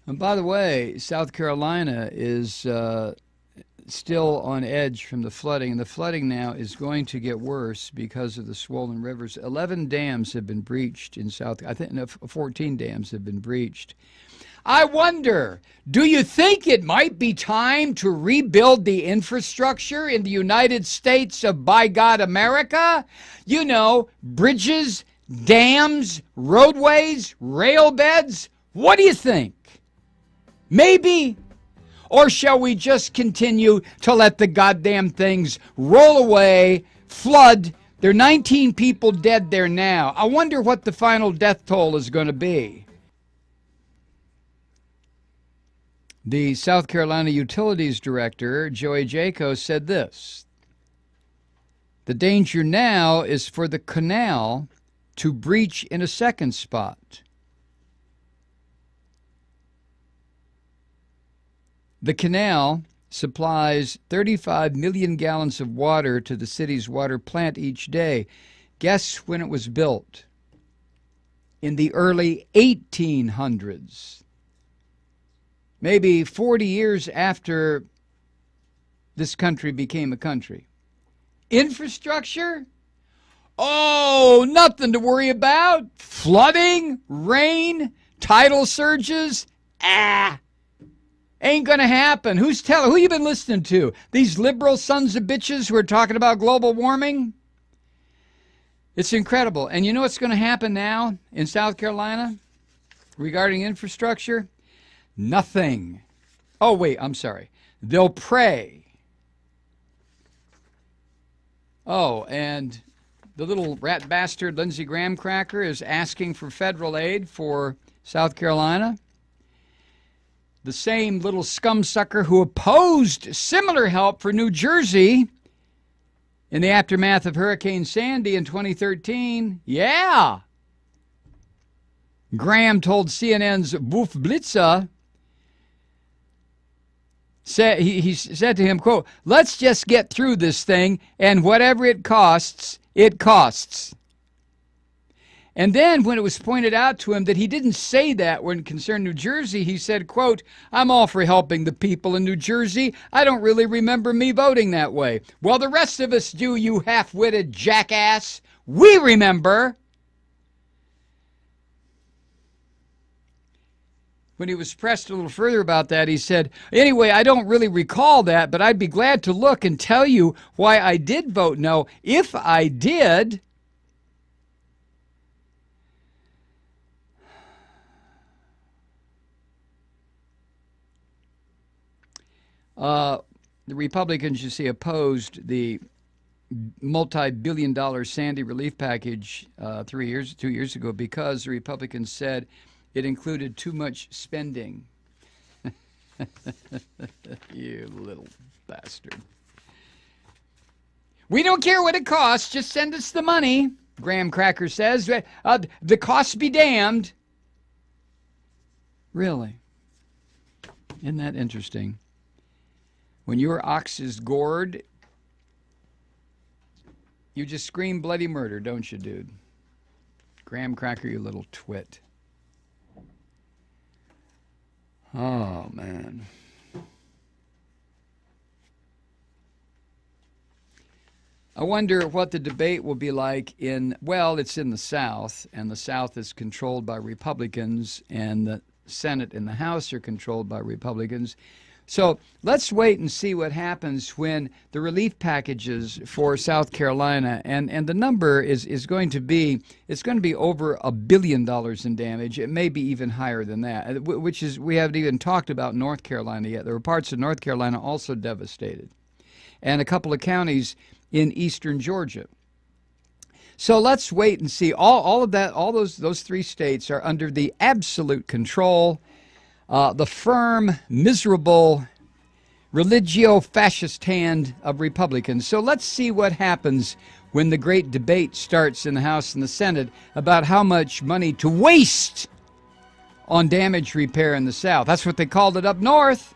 And by the way, South Carolina is still on edge from the flooding, and the flooding now is going to get worse because of the swollen rivers. 11 dams have been breached in South. I think no, 14 dams have been breached. I wonder, do you think it might be time to rebuild the infrastructure in the United States of, by God, America? You know, bridges, dams, roadways, rail beds. What do you think? Maybe? Or shall we just continue to let the goddamn things roll away, flood? There are 19 people dead there now. I wonder what the final death toll is going to be. The South Carolina Utilities Director, Joey Jaco, said this: the danger now is for the canal to breach in a second spot. The canal supplies 35 million gallons of water to the city's water plant each day. Guess when it was built? In the early 1800s. Maybe 40 years after this country became a country. Infrastructure? Oh, nothing to worry about. Flooding, rain, tidal surges? Ain't gonna happen. Who you been listening to? These liberal sons of bitches who are talking about global warming? It's incredible. And you know what's going to happen now in South Carolina regarding infrastructure? Nothing. Oh, wait, I'm sorry. They'll pray. Oh, and the little rat bastard Lindsey Graham cracker is asking for federal aid for South Carolina. The same little scumsucker who opposed similar help for New Jersey in the aftermath of Hurricane Sandy in 2013. Yeah. Graham told CNN's Wolf Blitzer, he said to him, quote, let's just get through this thing, and whatever it costs, it costs. And then when it was pointed out to him that he didn't say that when it concerned New Jersey, he said, quote, I'm all for helping the people in New Jersey. I don't really remember me voting that way. Well, the rest of us do, you half-witted jackass. We remember. When he was pressed a little further about that, he said, anyway, I don't really recall that, but I'd be glad to look and tell you why I did vote no. If I did... the Republicans, you see, opposed the multi-billion-dollar Sandy relief package 2 years ago because the Republicans said it included too much spending. You little bastard. We don't care what it costs, just send us the money, Graham Cracker says. The costs be damned. Really? Isn't that interesting? When your ox is gored, you just scream bloody murder, don't you, dude? Graham Cracker, you little twit. Oh, man. I wonder what the debate will be like it's in the South, and the South is controlled by Republicans, and the Senate and the House are controlled by Republicans. So let's wait and see what happens when the relief packages for South Carolina, and the number is going to be, it's going to be over $1 billion in damage. It may be even higher than that, which is, we haven't even talked about North Carolina yet. There are parts of North Carolina also devastated, and a couple of counties in eastern Georgia. So let's wait and see. All of that, all those three states are under the absolute control, the firm, miserable, religio-fascist hand of Republicans. So let's see what happens when the great debate starts in the House and the Senate about how much money to waste on damage repair in the South. That's what they called it up north.